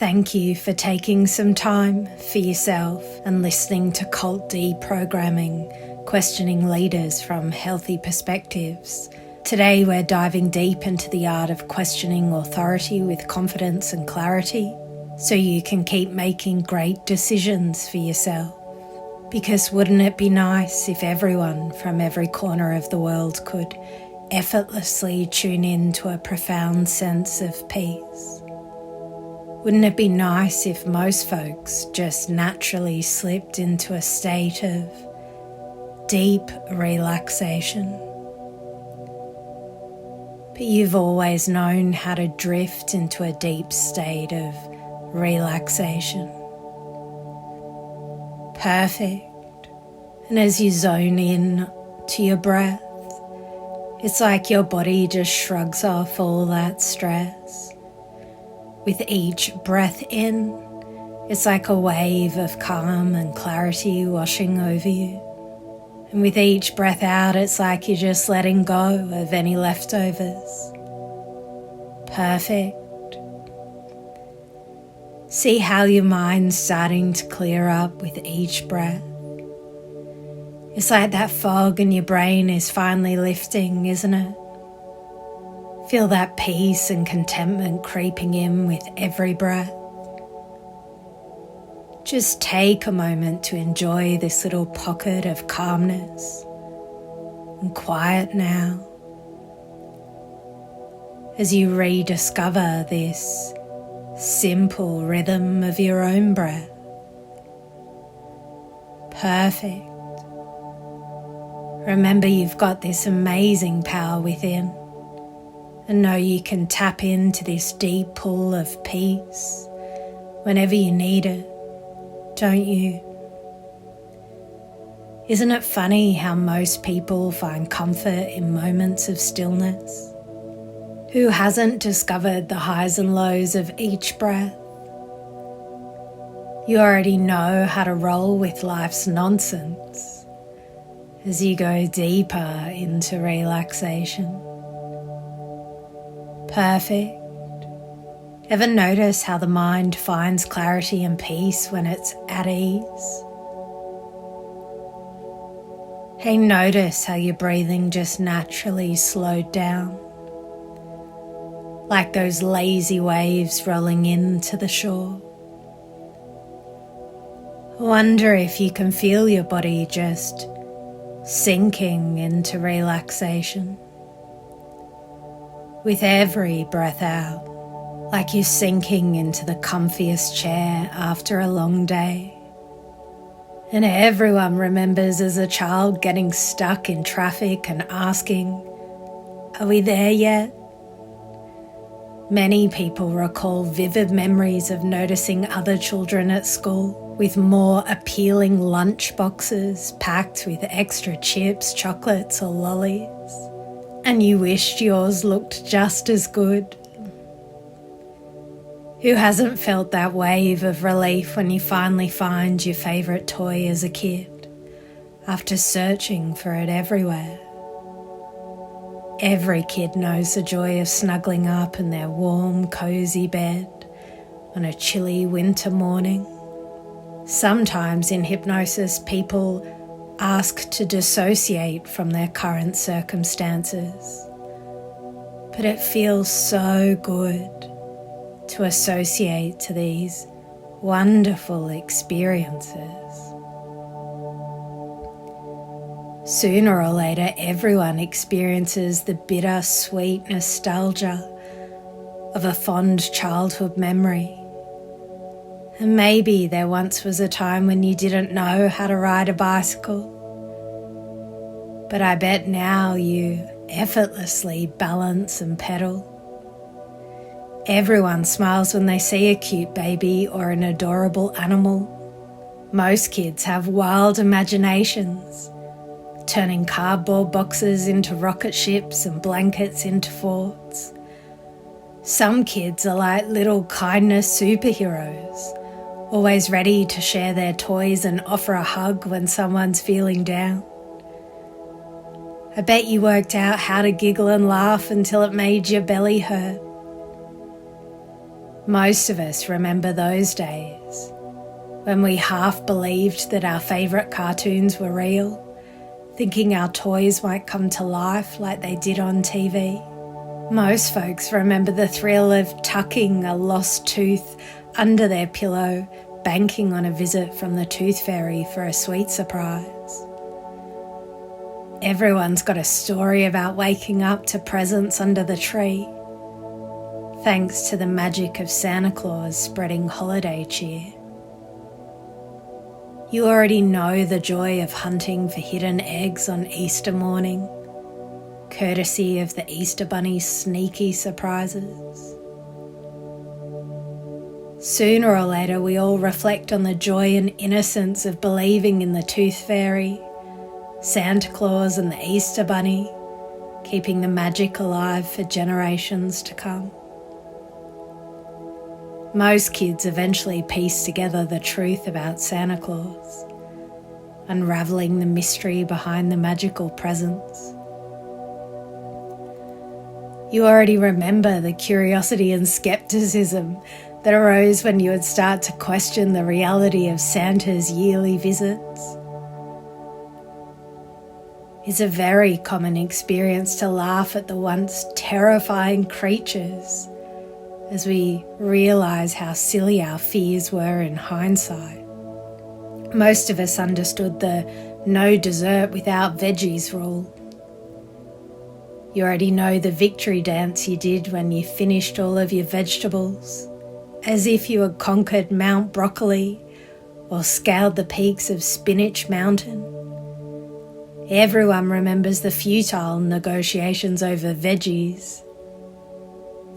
Thank you for taking some time for yourself and listening to Cult Deprogramming, questioning leaders from healthy perspectives. Today we're diving deep into the art of questioning authority with confidence and clarity, so you can keep making great decisions for yourself. Because wouldn't it be nice if everyone from every corner of the world could effortlessly tune in to a profound sense of peace? Wouldn't it be nice if most folks just naturally slipped into a state of deep relaxation? But you've always known how to drift into a deep state of relaxation. Perfect. And as you zone in to your breath, it's like your body just shrugs off all that stress. With each breath in, it's like a wave of calm and clarity washing over you. And with each breath out, it's like you're just letting go of any leftovers. Perfect. See how your mind's starting to clear up with each breath. It's like that fog in your brain is finally lifting, isn't it? Feel that peace and contentment creeping in with every breath. Just take a moment to enjoy this little pocket of calmness and quiet now, as you rediscover this simple rhythm of your own breath. Perfect. Remember, you've got this amazing power within. And know you can tap into this deep pool of peace whenever you need it, don't you? Isn't it funny how most people find comfort in moments of stillness? Who hasn't discovered the highs and lows of each breath? You already know how to roll with life's nonsense as you go deeper into relaxation. Perfect. Ever notice how the mind finds clarity and peace when it's at ease? Hey, notice how your breathing just naturally slowed down, like those lazy waves rolling into the shore. I wonder if you can feel your body just sinking into relaxation. With every breath out, like you're sinking into the comfiest chair after a long day. And everyone remembers as a child getting stuck in traffic and asking, "Are we there yet?" Many people recall vivid memories of noticing other children at school with more appealing lunch boxes packed with extra chips, chocolates, or lollies. And you wished yours looked just as good. Who hasn't felt that wave of relief when you finally find your favourite toy as a kid, after searching for it everywhere? Every kid knows the joy of snuggling up in their warm, cosy bed on a chilly winter morning. Sometimes in hypnosis, people ask to dissociate from their current circumstances. But it feels so good to associate to these wonderful experiences. Sooner or later, everyone experiences the bitter-sweet nostalgia of a fond childhood memory. And maybe there once was a time when you didn't know how to ride a bicycle. But I bet now you effortlessly balance and pedal. Everyone smiles when they see a cute baby or an adorable animal. Most kids have wild imaginations, turning cardboard boxes into rocket ships and blankets into forts. Some kids are like little kindness superheroes, always ready to share their toys and offer a hug when someone's feeling down. I bet you worked out how to giggle and laugh until it made your belly hurt. Most of us remember those days when we half believed that our favourite cartoons were real, thinking our toys might come to life like they did on TV. Most folks remember the thrill of tucking a lost tooth under their pillow, banking on a visit from the tooth fairy for a sweet surprise. Everyone's got a story about waking up to presents under the tree, thanks to the magic of Santa Claus spreading holiday cheer. You already know the joy of hunting for hidden eggs on Easter morning, courtesy of the Easter Bunny's sneaky surprises. Sooner or later, we all reflect on the joy and innocence of believing in the Tooth Fairy, Santa Claus and the Easter Bunny, keeping the magic alive for generations to come. Most kids eventually piece together the truth about Santa Claus, unravelling the mystery behind the magical presents. You already remember the curiosity and skepticism that arose when you would start to question the reality of Santa's yearly visits. It's a very common experience to laugh at the once terrifying creatures as we realise how silly our fears were in hindsight. Most of us understood the no dessert without veggies rule. You already know the victory dance you did when you finished all of your vegetables, as if you had conquered Mount Broccoli or scaled the peaks of Spinach Mountain. Everyone remembers the futile negotiations over veggies,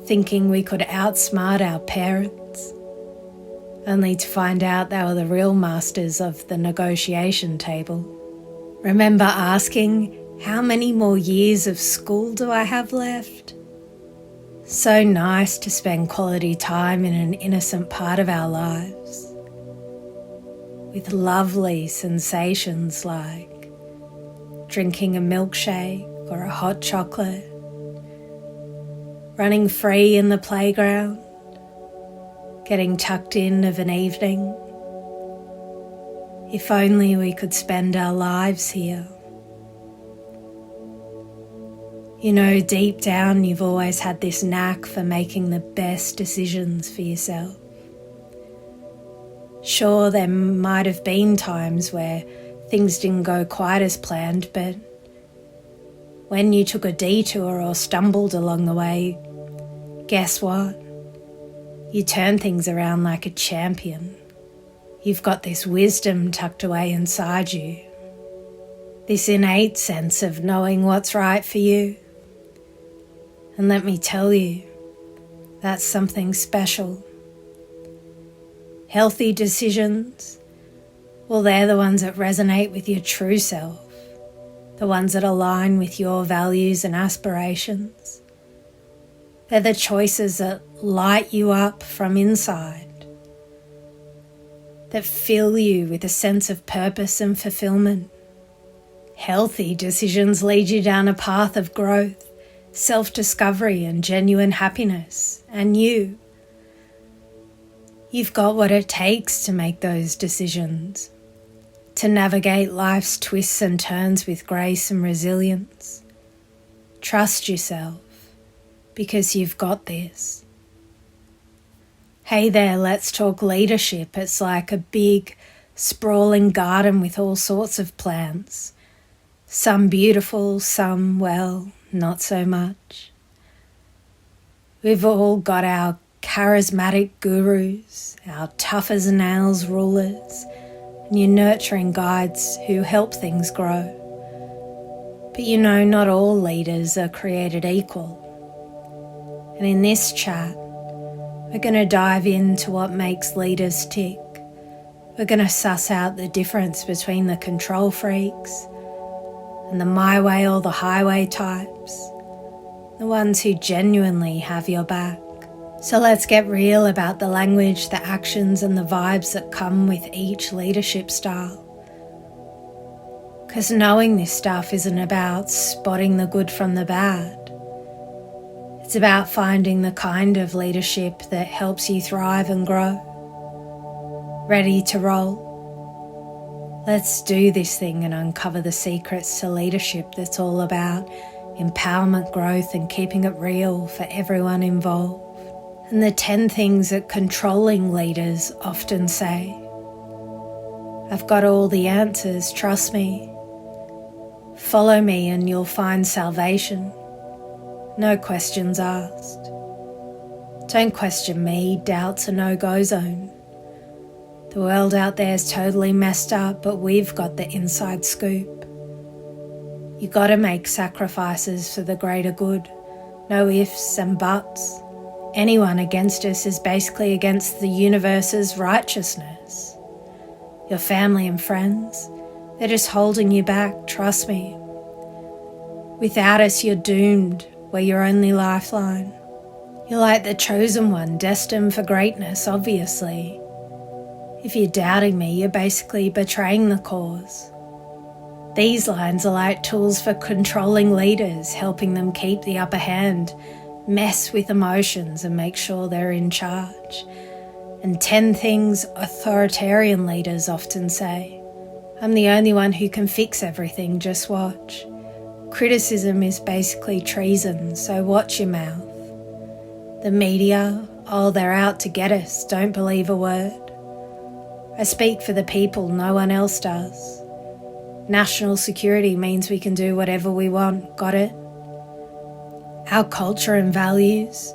thinking we could outsmart our parents, only to find out they were the real masters of the negotiation table. Remember asking, how many more years of school do I have left? So nice to spend quality time in an innocent part of our lives, with lovely sensations like drinking a milkshake or a hot chocolate, running free in the playground, getting tucked in of an evening. If only we could spend our lives here. You know, deep down you've always had this knack for making the best decisions for yourself. Sure, there might have been times where things didn't go quite as planned, but when you took a detour or stumbled along the way, guess what? You turn things around like a champion. You've got this wisdom tucked away inside you, this innate sense of knowing what's right for you. And let me tell you, that's something special. Healthy decisions, well, they're the ones that resonate with your true self, the ones that align with your values and aspirations. They're the choices that light you up from inside, that fill you with a sense of purpose and fulfillment. Healthy decisions lead you down a path of growth, self-discovery and genuine happiness, and you've got what it takes to make those decisions, to navigate life's twists and turns with grace and resilience. Trust yourself, because you've got this. Hey there, let's talk leadership. It's like a big, sprawling garden with all sorts of plants. Some beautiful, some, well, not so much. We've all got our charismatic gurus, our tough as nails rulers, and your nurturing guides who help things grow. But you know, not all leaders are created equal. And in this chat, we're going to dive into what makes leaders tick. We're going to suss out the difference between the control freaks and the my way or the highway types, the ones who genuinely have your back. So let's get real about the language, the actions and the vibes that come with each leadership style. Because knowing this stuff isn't about spotting the good from the bad. It's It's about finding the kind of leadership that helps you thrive and grow. Ready to roll? Let's do this thing and uncover the secrets to leadership that's all about empowerment, growth, and keeping it real for everyone involved. And the 10 things that controlling leaders often say. I've got all the answers, trust me. Follow me and you'll find salvation. No questions asked. Don't question me, doubt's a no-go zone. The world out there is totally messed up, but we've got the inside scoop. You gotta make sacrifices for the greater good. No ifs and buts. Anyone against us is basically against the universe's righteousness. Your family and friends, they're just holding you back, trust me. Without us, you're doomed. We're your only lifeline. You're like the chosen one, destined for greatness, obviously. If you're doubting me, you're basically betraying the cause. These lines are like tools for controlling leaders, helping them keep the upper hand, mess with emotions and make sure they're in charge. And 10 things authoritarian leaders often say. I'm the only one who can fix everything, just watch. Criticism is basically treason, so watch your mouth. The media, they're out to get us, don't believe a word. I speak for the people, no one else does. National security means we can do whatever we want, got it? Our culture and values,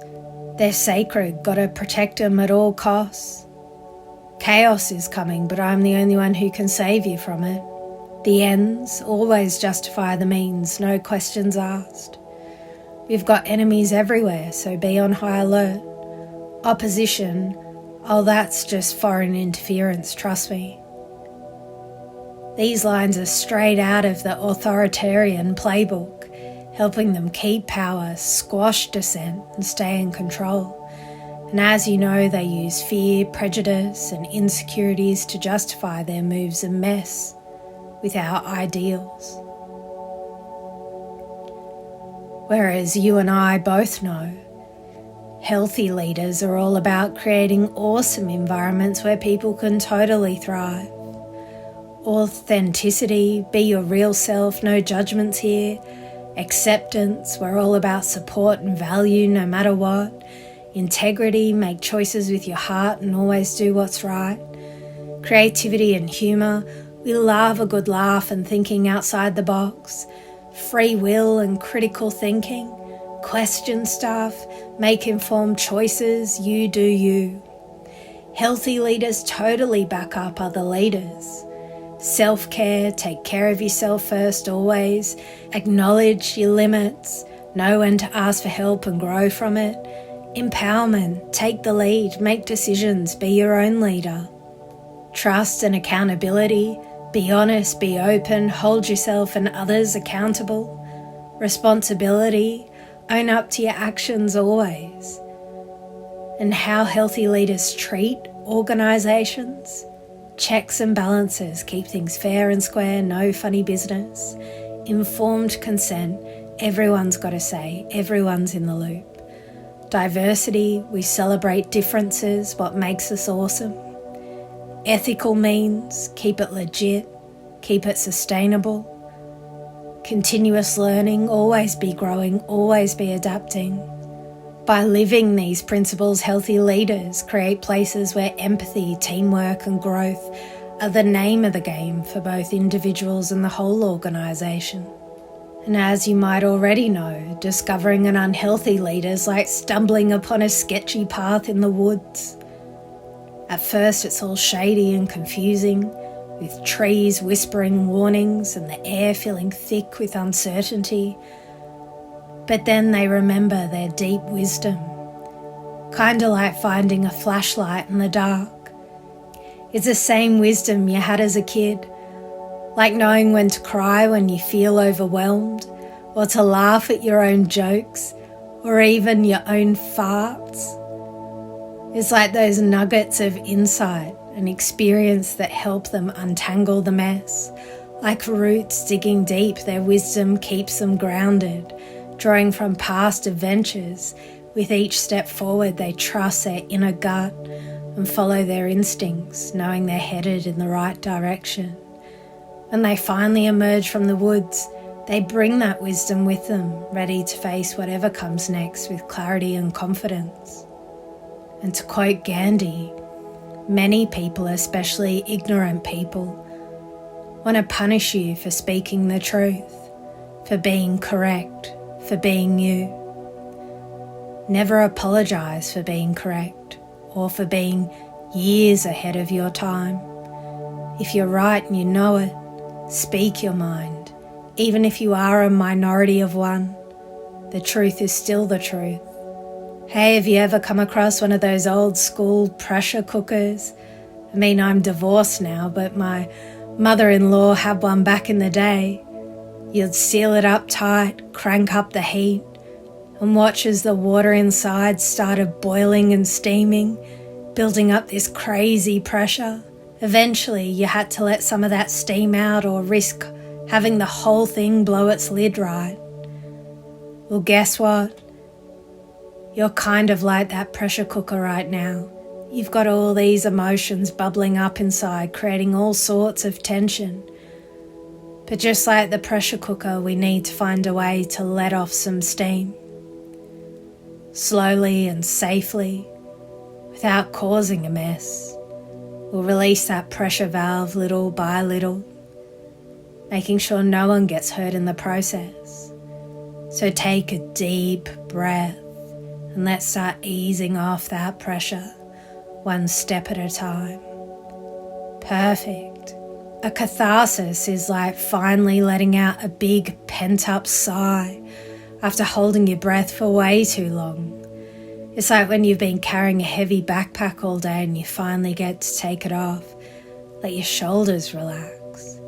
they're sacred, gotta protect them at all costs. Chaos is coming, but I'm the only one who can save you from it. The ends always justify the means, no questions asked. We've got enemies everywhere, so be on high alert. Opposition, that's just foreign interference, trust me. These lines are straight out of the authoritarian playbook, helping them keep power, squash dissent, and stay in control. And as you know, they use fear, prejudice, and insecurities to justify their moves and mess with our ideals. Whereas you and I both know, healthy leaders are all about creating awesome environments where people can totally thrive. Authenticity, be your real self, no judgments here. Acceptance, we're all about support and value no matter what. Integrity, make choices with your heart and always do what's right. Creativity and humour, we love a good laugh and thinking outside the box. Free will and critical thinking. Question stuff, make informed choices, you do you. Healthy leaders totally back up other leaders. Self-care, take care of yourself first always. Acknowledge your limits, know when to ask for help and grow from it. Empowerment, take the lead, make decisions, be your own leader. Trust and accountability, be honest, be open, hold yourself and others accountable. Responsibility, own up to your actions always. And how healthy leaders treat organisations. Checks and balances, keep things fair and square, no funny business. Informed consent, everyone's got a say, everyone's in the loop. Diversity, we celebrate differences, what makes us awesome. Ethical means, keep it legit, keep it sustainable. Continuous learning, always be growing, always be adapting. By living these principles, healthy leaders create places where empathy, teamwork and growth are the name of the game for both individuals and the whole organisation. And as you might already know, discovering an unhealthy leader is like stumbling upon a sketchy path in the woods. At first it's all shady and confusing, with trees whispering warnings and the air feeling thick with uncertainty. But then they remember their deep wisdom, kinda like finding a flashlight in the dark. It's the same wisdom you had as a kid, like knowing when to cry when you feel overwhelmed, or to laugh at your own jokes, or even your own farts. It's like those nuggets of insight and experience that help them untangle the mess. Like roots digging deep, their wisdom keeps them grounded, drawing from past adventures. With each step forward, they trust their inner gut and follow their instincts, knowing they're headed in the right direction. When they finally emerge from the woods, they bring that wisdom with them, ready to face whatever comes next with clarity and confidence. And to quote Gandhi, many people, especially ignorant people, want to punish you for speaking the truth, for being correct, for being you. Never apologize for being correct or for being years ahead of your time. If you're right and you know it, speak your mind. Even if you are a minority of one, the truth is still the truth. Hey, have you ever come across one of those old school pressure cookers? I mean, I'm divorced now, but my mother-in-law had one back in the day. You'd seal it up tight, crank up the heat, and watch as the water inside started boiling and steaming, building up this crazy pressure. Eventually, you had to let some of that steam out or risk having the whole thing blow its lid right. Well, guess what? You're kind of like that pressure cooker right now. You've got all these emotions bubbling up inside, creating all sorts of tension. But just like the pressure cooker, we need to find a way to let off some steam. Slowly and safely, without causing a mess. We'll release that pressure valve little by little, making sure no one gets hurt in the process. So take a deep breath and let's start easing off that pressure, one step at a time. Perfect. A catharsis is like finally letting out a big pent-up sigh after holding your breath for way too long. It's like when you've been carrying a heavy backpack all day and you finally get to take it off. Let your shoulders relax.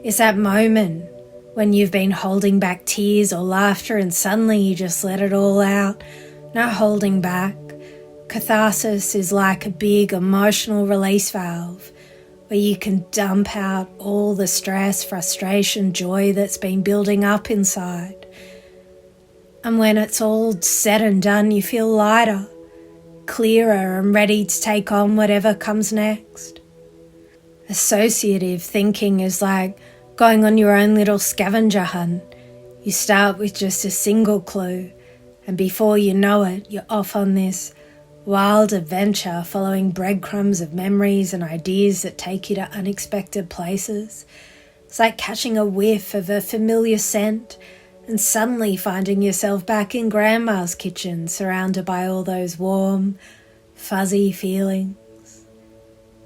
It's that moment when you've been holding back tears or laughter and suddenly you just let it all out. No holding back. Catharsis is like a big emotional release valve where you can dump out all the stress, frustration, joy that's been building up inside. And when it's all said and done, you feel lighter, clearer and ready to take on whatever comes next. Associative thinking is like going on your own little scavenger hunt. You start with just a single clue, and before you know it, you're off on this wild adventure following breadcrumbs of memories and ideas that take you to unexpected places. It's like catching a whiff of a familiar scent and suddenly finding yourself back in grandma's kitchen, surrounded by all those warm, fuzzy feelings.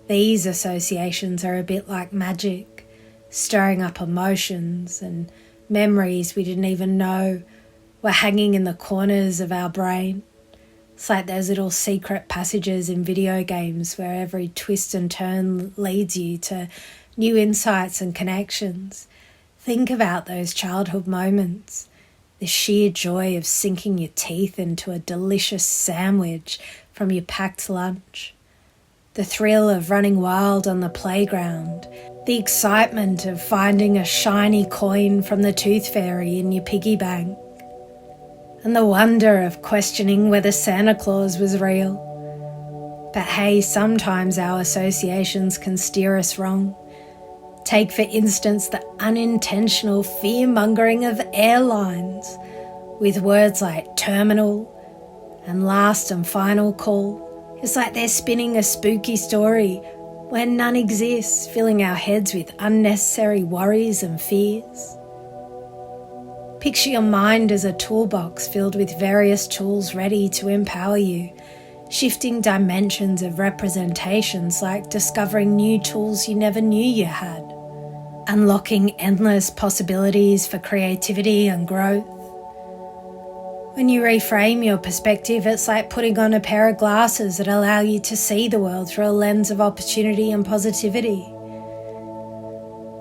These associations are a bit like magic, stirring up emotions and memories we didn't even know were hanging in the corners of our brain. It's like those little secret passages in video games where every twist and turn leads you to new insights and connections. Think about those childhood moments, the sheer joy of sinking your teeth into a delicious sandwich from your packed lunch, the thrill of running wild on the playground, the excitement of finding a shiny coin from the tooth fairy in your piggy bank, and the wonder of questioning whether Santa Claus was real. But hey, sometimes our associations can steer us wrong. Take, for instance, the unintentional fear-mongering of airlines with words like terminal and last and final call. It's like they're spinning a spooky story where none exists, filling our heads with unnecessary worries and fears. Picture your mind as a toolbox filled with various tools ready to empower you, shifting dimensions of representations like discovering new tools you never knew you had, unlocking endless possibilities for creativity and growth. When you reframe your perspective, it's like putting on a pair of glasses that allow you to see the world through a lens of opportunity and positivity.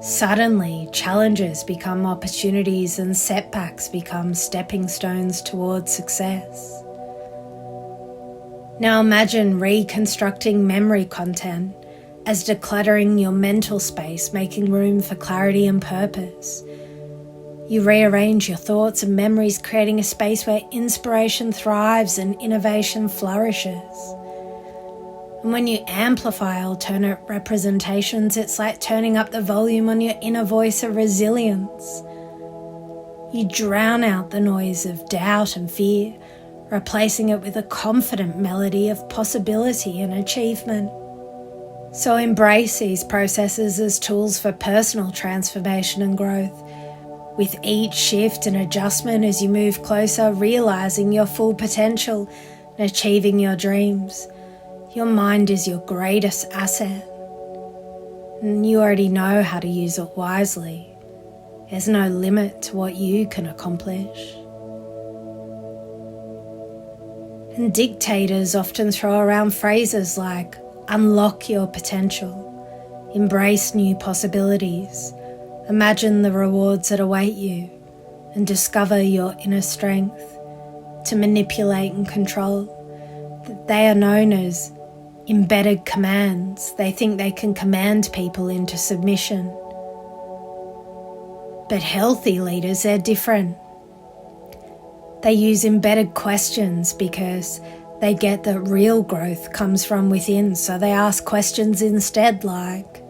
Suddenly, challenges become opportunities and setbacks become stepping stones towards success. Now imagine reconstructing memory content as decluttering your mental space, making room for clarity and purpose. You rearrange your thoughts and memories, creating a space where inspiration thrives and innovation flourishes. And when you amplify alternate representations, it's like turning up the volume on your inner voice of resilience. You drown out the noise of doubt and fear, replacing it with a confident melody of possibility and achievement. So embrace these processes as tools for personal transformation and growth. With each shift and adjustment as you move closer, realizing your full potential and achieving your dreams. Your mind is your greatest asset, and you already know how to use it wisely. There's no limit to what you can accomplish. And dictators often throw around phrases like unlock your potential, embrace new possibilities, imagine the rewards that await you, and discover your inner strength to manipulate and control. They are known as embedded commands. They think they can command people into submission. But healthy leaders, they're different. They use embedded questions because they get that real growth comes from within. So they ask questions instead like,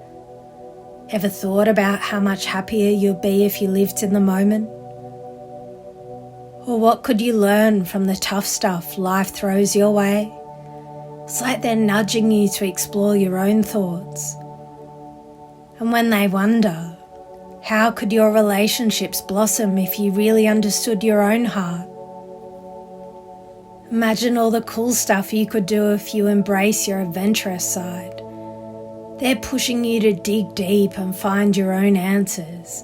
ever thought about how much happier you'd be if you lived in the moment? Or what could you learn from the tough stuff life throws your way? It's like they're nudging you to explore your own thoughts. And when they wonder, how could your relationships blossom if you really understood your own heart? Imagine all the cool stuff you could do if you embrace your adventurous side. They're pushing you to dig deep and find your own answers.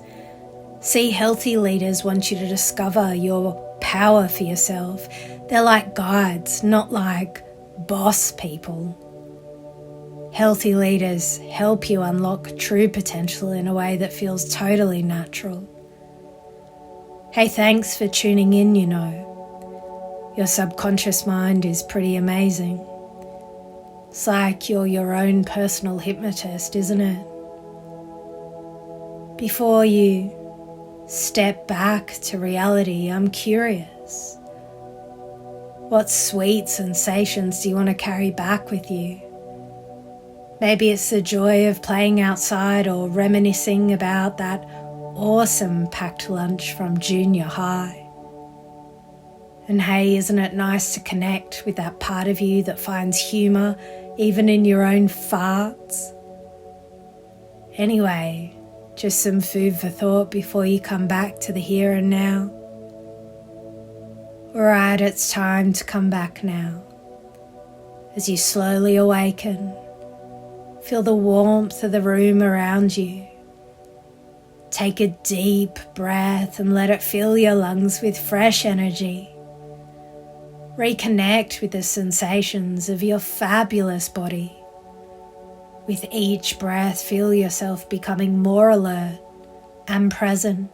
See, healthy leaders want you to discover your power for yourself. They're like guides, not like boss people. Healthy leaders help you unlock true potential in a way that feels totally natural. Hey, thanks for tuning in, you know. Your subconscious mind is pretty amazing. It's like you're your own personal hypnotist, isn't it? Before you step back to reality, I'm curious. What sweet sensations do you want to carry back with you? Maybe it's the joy of playing outside or reminiscing about that awesome packed lunch from junior high. And hey, isn't it nice to connect with that part of you that finds humour even in your own farts? Anyway, just some food for thought before you come back to the here and now. Alright, it's time to come back now. As you slowly awaken, feel the warmth of the room around you. Take a deep breath and let it fill your lungs with fresh energy. Reconnect with the sensations of your fabulous body. With each breath, feel yourself becoming more alert and present.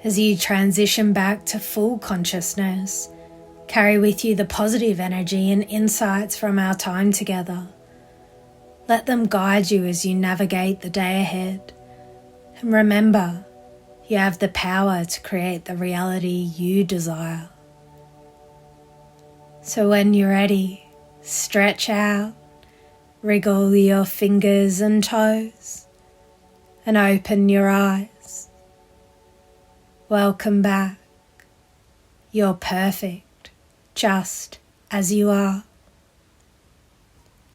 As you transition back to full consciousness, carry with you the positive energy and insights from our time together. Let them guide you as you navigate the day ahead. And remember, you have the power to create the reality you desire. So when you're ready, stretch out, wriggle your fingers and toes, and open your eyes. Welcome back. You're perfect, just as you are.